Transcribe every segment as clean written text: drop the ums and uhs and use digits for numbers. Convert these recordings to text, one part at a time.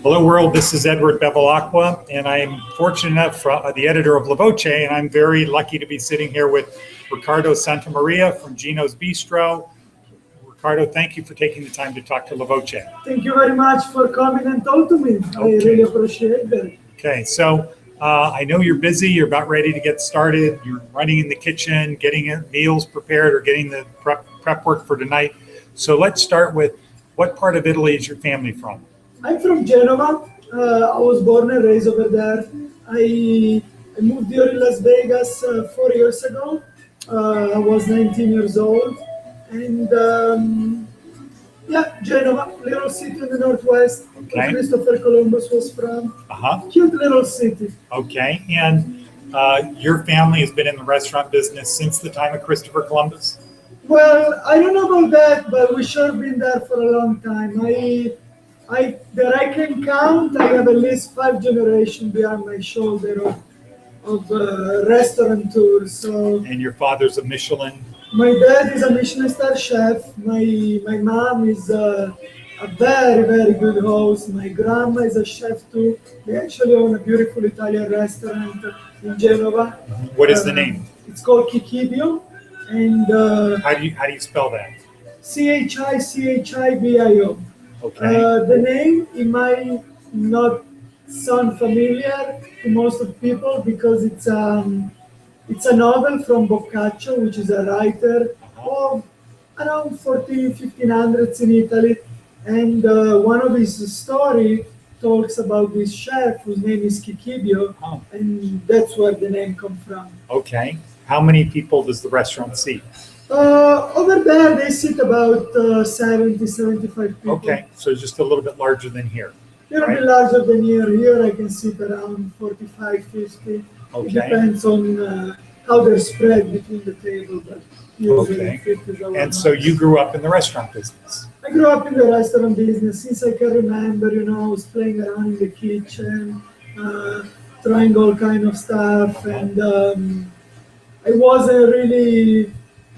Hello world, this is Edward Bevilacqua, and I'm fortunate enough, the editor of La Voce, and I'm very lucky to be sitting here with Riccardo Santamaria from Gina's Bistro. Riccardo, thank you for taking the time to talk to La Voce. Thank you very much for coming and talk to me. I really appreciate that. Okay, so I know you're busy, you're about ready to get started, you're running in the kitchen, getting meals prepared or getting the prep work for tonight. So let's start with, what part of Italy is your family from? I'm from Genoa. I was born and raised over there. I moved here in Las Vegas 4 years ago. I was 19 years old. And yeah, Genoa, little city in the northwest, where Christopher Columbus was from. Cute little city. Okay, and your family has been in the restaurant business since the time of Christopher Columbus? Well, I don't know about that, but we sure been there for a long time. That I can count, I have at least 5 generations behind my shoulder of restaurateurs. So, and your father's a Michelin? My dad is a Michelin star chef. My mom is a very, very good host. My grandma is a chef too. They actually own a beautiful Italian restaurant in Genoa. What is the name? It's called Chibio. And how do you spell that? Chibio. Okay. The name, it might not sound familiar to most of people because it's a novel from Boccaccio, which is a writer of around 1500s in Italy. And one of his story talks about this chef whose name is Chibio, and that's where the name comes from. Okay. How many people does the restaurant seat? Over there, they sit about 70, 75 people. Okay, so just a little bit larger than here. A little bit larger than here. Here, I can sit around 45, 50. Okay. It depends on how they're spread between the table, but usually 50 is a lot. And so you grew up in the restaurant business? I grew up in the restaurant business. Since I can remember, I was playing around in the kitchen, trying all kind of stuff, and I wasn't really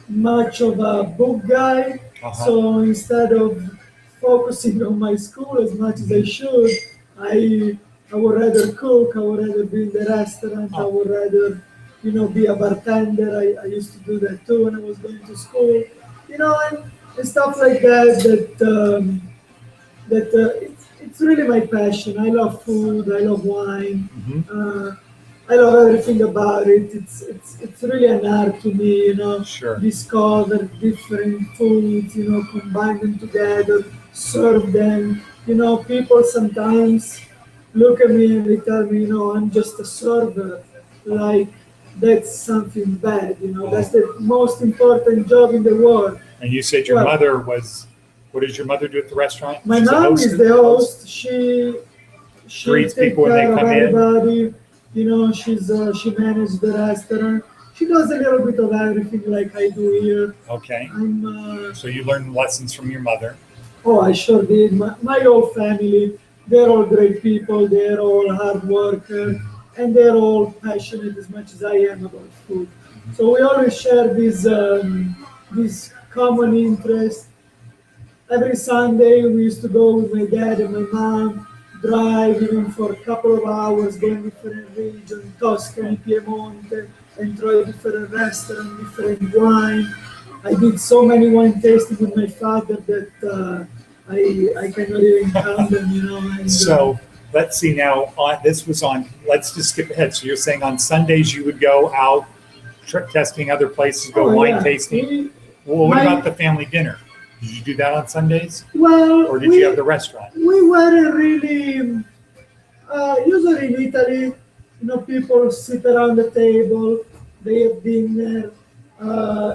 much of a book guy, so instead of focusing on my school as much as I should, I would rather cook, I would rather be in the restaurant, I would rather, be a bartender. I used to do that too when I was going to school, and stuff like that. It's really my passion. I love food, I love wine. I love everything about it. It's really an art to me, discover different foods, combine them together, serve them. People sometimes look at me and they tell me, I'm just a server. Like, that's something bad, that's the most important job in the world. And you said your mother was, what does your mother do at the restaurant? My mom is the host. She greets people when they come in. She manages the restaurant. She does a little bit of everything like I do here. Okay. So you learned lessons from your mother. Oh, I sure did. My whole family, they're all great people. They're all hard workers, and they're all passionate as much as I am about food. So we always share this common interest. Every Sunday, we used to go with my dad and my mom, drive even for a couple of hours, go in different regions, Tuscany, Piemonte, and try different restaurants, different wine. I did so many wine tasting with my father that I cannot even count them, And, so let's see now, let's just skip ahead. So you're saying on Sundays you would go out testing other places, wine tasting. Well, what about the family dinner? Did you do that on Sundays? Well, or did you have the restaurant? We weren't really. Usually in Italy, people sit around the table, they have dinner.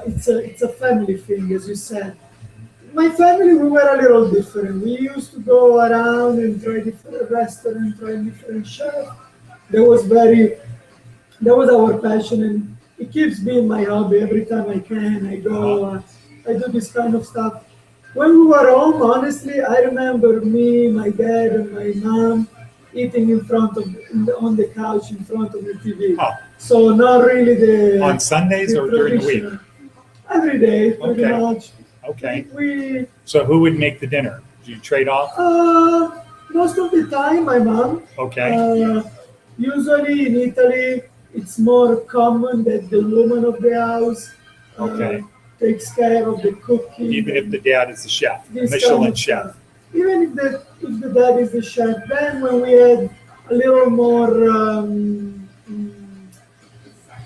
It's a family thing, as you said. My family, we were a little different. We used to go around and try different restaurants, try different chefs. That was our passion, and it keeps being my hobby. Every time I can, I go. I do this kind of stuff. When we were home, honestly, I remember me, my dad, and my mom eating on the couch in front of the TV. So not really on Sundays or during the week? Every day, pretty much. Okay. So who would make the dinner? Do you trade off? Most of the time, my mom. Okay. Usually in Italy, it's more common that the woman of the house Okay. takes care of the cooking. Even if the dad is the chef, this Michelin kind of chef. stuff. Even if the dad is the chef, then when we had a little more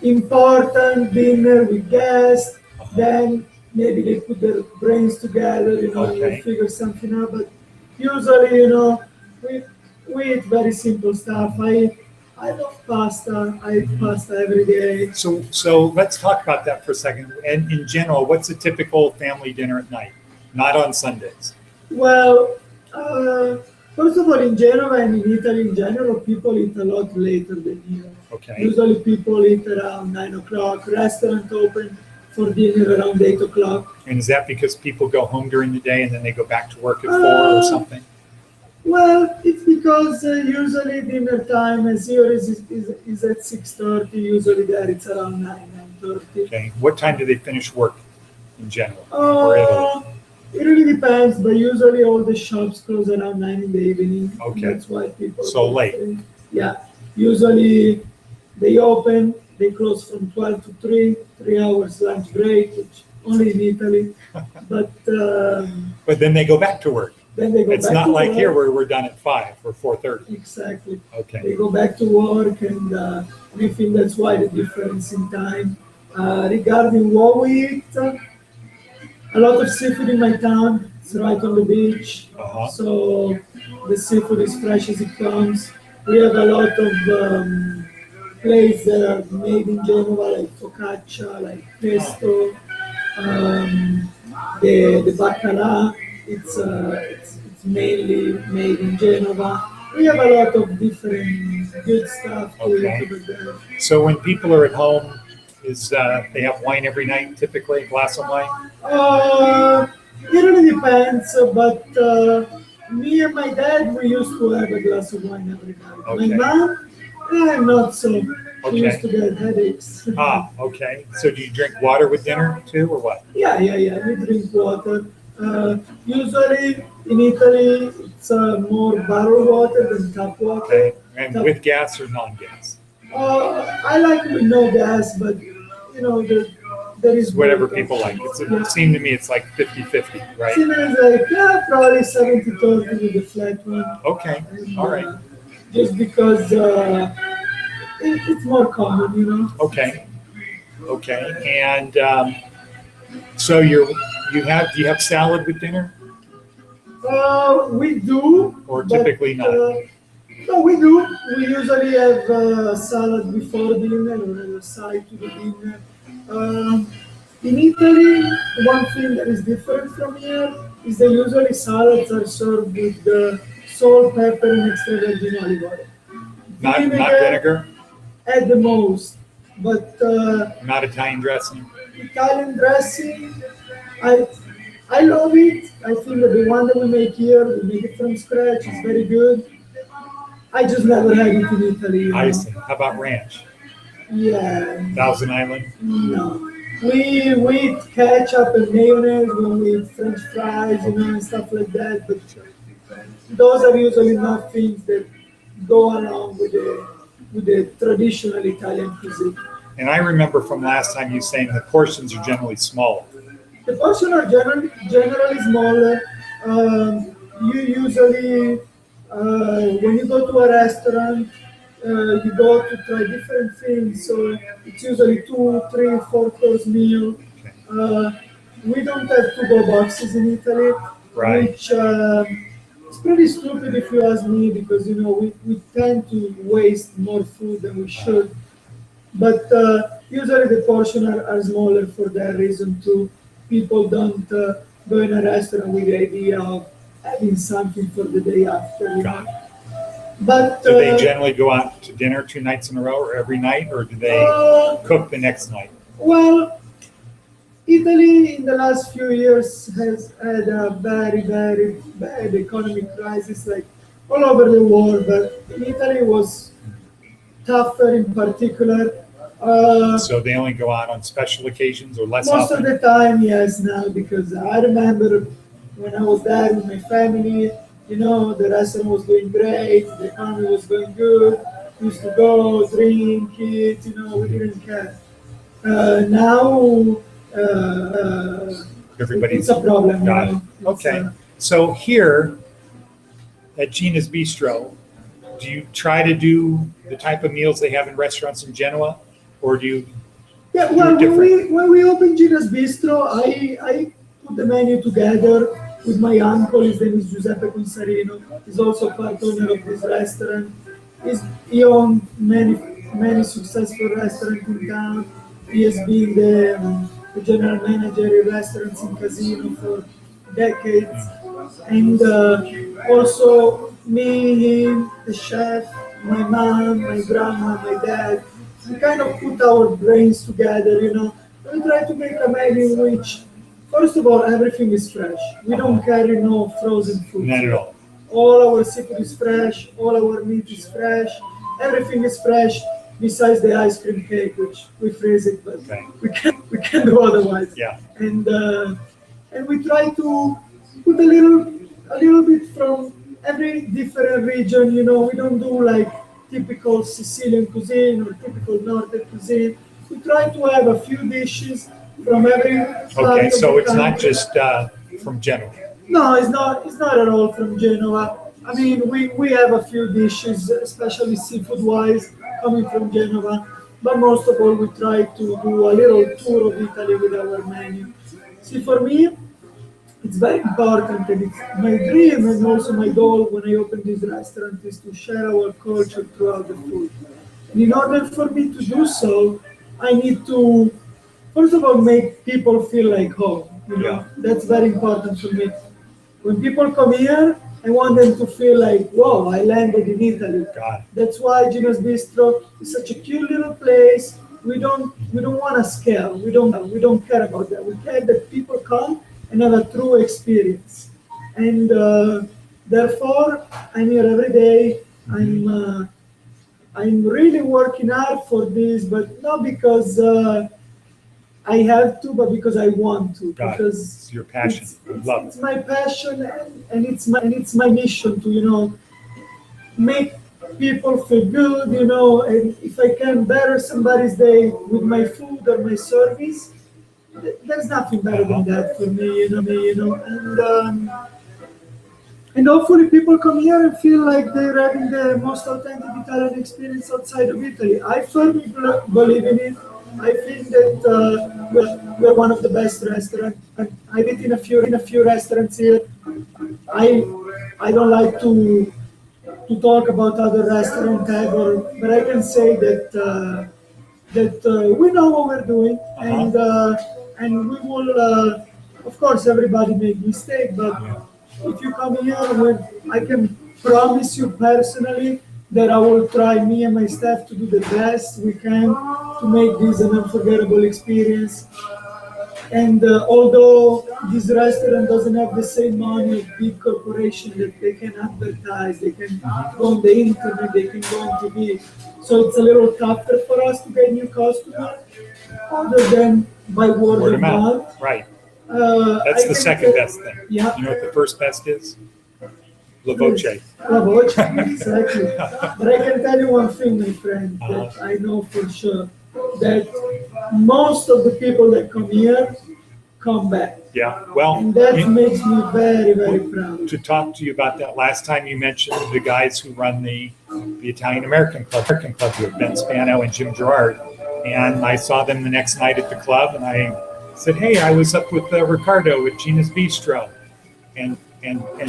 important dinner with guests, then maybe they put their brains together, and Okay. figure something out. But usually, we eat very simple stuff. I love pasta. I eat pasta every day. So let's talk about that for a second. And in general, what's a typical family dinner at night? Not on Sundays. Well, first of all, in Genoa and in Italy in general, people eat a lot later than here. Okay. Usually people eat around 9 o'clock. Restaurant open for dinner around 8 o'clock. And is that because people go home during the day and then they go back to work at 4 or something? Well, it's because usually dinner time as here is at 6:30. Usually there it's around 9:30. Okay. What time do they finish work in general? Or Italy? It really depends, but usually all the shops close around 9 in the evening. Okay. That's why people. So late. Yeah. Usually they open, they close from 12 to 3, 3 hours lunch break, which only in Italy. But then they go back to work. Then they go It's back not to like work. here where we're done at 5 or 4:30. Exactly. Okay. They go back to work, and I think that's why the difference in time. Regarding what we eat, a lot of seafood in my town. It's right on the beach, so the seafood is fresh as it comes. We have a lot of places that are made in Genoa, like focaccia, like pesto, the bacala. It's mainly made in Genova. We have a lot of different good stuff to eat over there. So when people are at home, they have wine every night, typically, a glass of wine? It really depends, but me and my dad, we used to have a glass of wine every night. Okay. My mom, not so. She Okay. used to get headaches. Okay. So do you drink water with dinner too, or what? Yeah. We drink water. Usually in Italy, it's more bottled water than tap water. Okay. And with gas or non-gas? I like with no gas, but there is Whatever both people like. options. It seemed to me it's like 50-50, right? It's like, probably 70-30 with the flat one. Okay. And, All right. just because it's more common, Okay. And so do you have salad with dinner? We do. Or typically not? No, we do. We usually have salad before dinner or a side to the dinner. In Italy, one thing that is different from here is that usually salads are served with salt, pepper, and extra virgin olive oil. Not vinegar? At the most, but Not Italian dressing? Italian dressing, I love it. I think that the one that we make here, we make it from scratch. It's very good. I just never had it in Italy. I see. How about ranch? Yeah. Thousand Island? No. We eat ketchup and mayonnaise when we eat French fries, and stuff like that. But those are usually not things that go along with the traditional Italian cuisine. And I remember from last time you saying the portions are generally smaller. The portions are generally smaller. You usually, when you go to a restaurant, you go to try different things. So it's usually 2, 3, 4 course meal. Okay. We don't have to-go boxes in Italy, Right. which it's pretty stupid if you ask me, because we tend to waste more food than we should. But usually the portions are smaller for that reason too. People don't go in a restaurant with the idea of having something for the day after. Got it. But Do they generally go out to dinner 2 nights in a row or every night, or do they cook the next night? Well, Italy in the last few years has had a very, very bad economic crisis, like all over the world, but in Italy it was tougher in particular. So they only go out on special occasions or less Most often? of the time, yes, now, because I remember when I was there with my family, You know, the restaurant was doing great, the economy was going good. We used to go, drink, eat, you know, we didn't care. Now, Everybody's it's a problem, you got know. it. Okay. So here at Gina's Bistro, do you try to do the type of meals they have in restaurants in Genoa, or do you? Yeah, well, when we opened Gina's Bistro, I put the menu together with my uncle. His name is Giuseppe Consarino. He's also part owner of this restaurant. He owns many successful restaurants in town. He has been the general manager in restaurants in Casino for decades. And also me, him, the chef, my mom, my grandma, my dad, we kind of put our brains together, you know. We try to make a menu in which, first of all, everything is fresh. We don't carry no frozen food. Not at all. All our seafood is fresh, all our meat is fresh, everything is fresh, besides the ice cream cake, which we freeze it, but we can't do otherwise. Yeah. And we try to put a little bit from every different region, you know. We don't do like typical Sicilian cuisine or typical Northern cuisine. We try to have a few dishes from every part Okay, of so the it's not country. just from Genoa. No, it's not at all from Genoa. I mean, we have a few dishes, especially seafood wise, coming from Genoa. But most of all, we try to do a little tour of Italy with our menu. See, for me, it's very important, and it's my dream and also my goal when I open this restaurant is to share our culture throughout the food. And in order for me to do so, I need to, first of all, make people feel like home. You know, Yeah. that's very important for me. When people come here, I want them to feel like, whoa, I landed in Italy. Got it. That's why Gina's Bistro is such a cute little place. We don't want to scale. We don't care about that. We care that people come and have a true experience. And therefore, I'm here every day. I'm really working hard for this, but not because I have to, but because I want to. Got it. Because It's your passion. I love it's it. my passion, and it's my mission to, you know, make people feel good, you know. And if I can better somebody's day with my food or my service, there's nothing better than that for me, you know. And hopefully people come here and feel like they're having the most authentic Italian experience outside of Italy. I firmly believe in it. I think that we're one of the best restaurants. I've eaten in a few restaurants here. I don't like to talk about other restaurants ever, but I can say that we know what we're doing, and we will. Of course, everybody make mistakes, but if you come here, I can promise you personally that I will try, me and my staff, to do the best we can to make this an unforgettable experience. And although this restaurant doesn't have the same money of big corporation that they can advertise, they can go on the internet, they can go on TV, so it's a little tougher for us to get new customers, other than by word of mouth. Right. That's the second best thing. Yeah. You know what the first best is? La voce. La voce, exactly. But I can tell you one thing, my friend, that I know for sure, that most of the people that come here come back. Yeah. Well, And that makes me very, very proud. to talk to you about that, last time you mentioned the guys who run the Italian American Club here, Ben Spano and Jim Gerard. And I saw them the next night at the club, and I said, hey, I was up with Riccardo at Gina's Bistro. And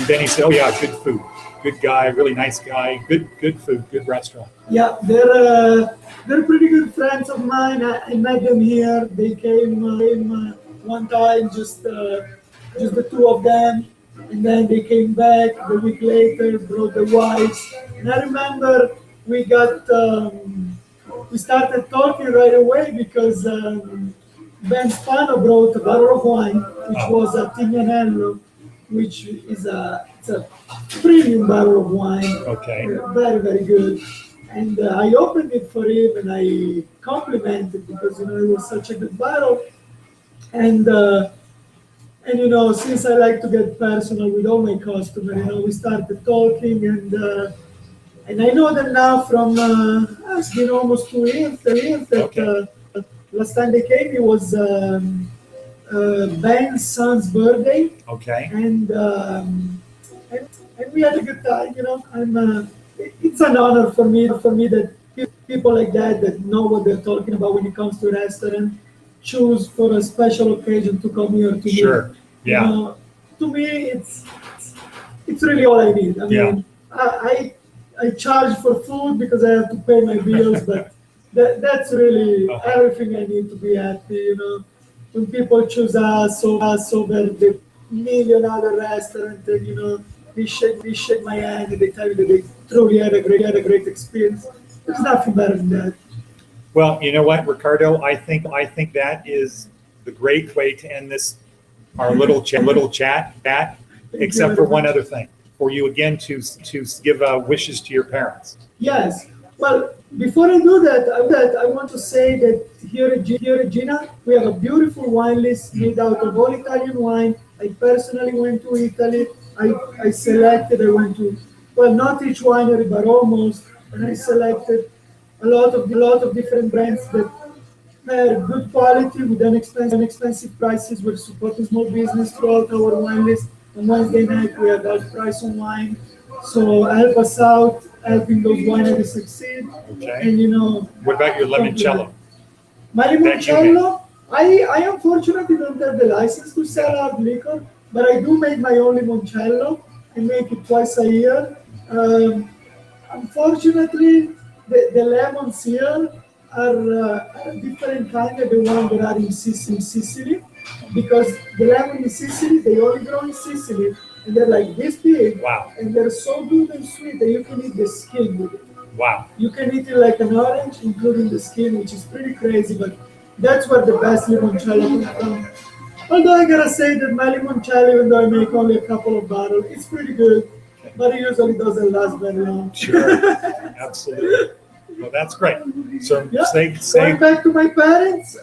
Benny said, oh yeah, good food, good guy, really nice guy, good food, good restaurant. Yeah, they're pretty good friends of mine. I met them here. They came one time, just the two of them, and then they came back the week later, brought the wives. And I remember we started talking right away because Ben Spano brought a bottle of wine, which was a Tignanello, which is it's a premium bottle of wine. Okay. Very, very good. And I opened it for him and I complimented because, you know, it was such a good bottle. And And you know, since I like to get personal with all my customers, you know, we started talking, and I know them now from it's been almost 2 years. 3 years that last time they came, it was Ben's son's birthday. Okay. And we had a good time. You know, it's an honor for me that people like that know what they're talking about when it comes to restaurant choose for a special occasion to come here to Sure. me. Yeah. You know, to me, it's really all I need. I mean, I charge for food because I have to pay my bills, but that's really everything I need to be happy. You know, when people choose us over the million other restaurants, and you know, they shake my hand and they tell me that they truly had a great experience. There's nothing better than that. Well, you know what, Riccardo, I think that is the great way to end this our little chat. Except for one other thing, for you again to give wishes to your parents. Yes. Well, before I do that, I want to say that here at Gina, we have a beautiful wine list made out of all Italian wine. I personally went to Italy. I went to, well, not each winery, but almost, and I selected a lot of different brands that have good quality with inexpensive prices. We're supporting small business throughout our wine list. On Wednesday night, we have half price on wine. So help us out, helping those wineries succeed. Okay. And you know. What about your limoncello? My limoncello, I unfortunately don't have the license to sell hard liquor, but I do make my own limoncello. I make it twice a year. Unfortunately, the lemons here are different kind of the one that are in Sicily, because the lemon in Sicily, they only grow in Sicily, and they're like this big. Wow. And they're so good and sweet that you can eat the skin with it. Wow. You can eat it like an orange, including the skin, which is pretty crazy, but that's where the best limoncello comes from. Although I gotta say that my limoncello, even though I make only a couple of bottles, it's pretty good, but it usually doesn't last very long. Sure, absolutely. Well, that's great. So say Going back to my parents,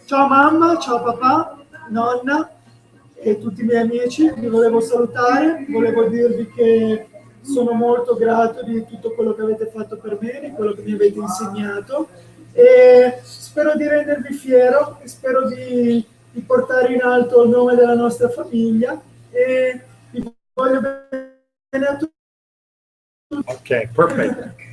ciao mamma, ciao papà, nonna e tutti i miei amici, vi volevo salutare, volevo dirvi che sono molto grato di tutto quello che avete fatto per me, di quello che mi avete insegnato, e spero di rendervi fiero, e spero di portare in alto il nome della nostra famiglia, e vi voglio bene a tutti. Okay, perfect.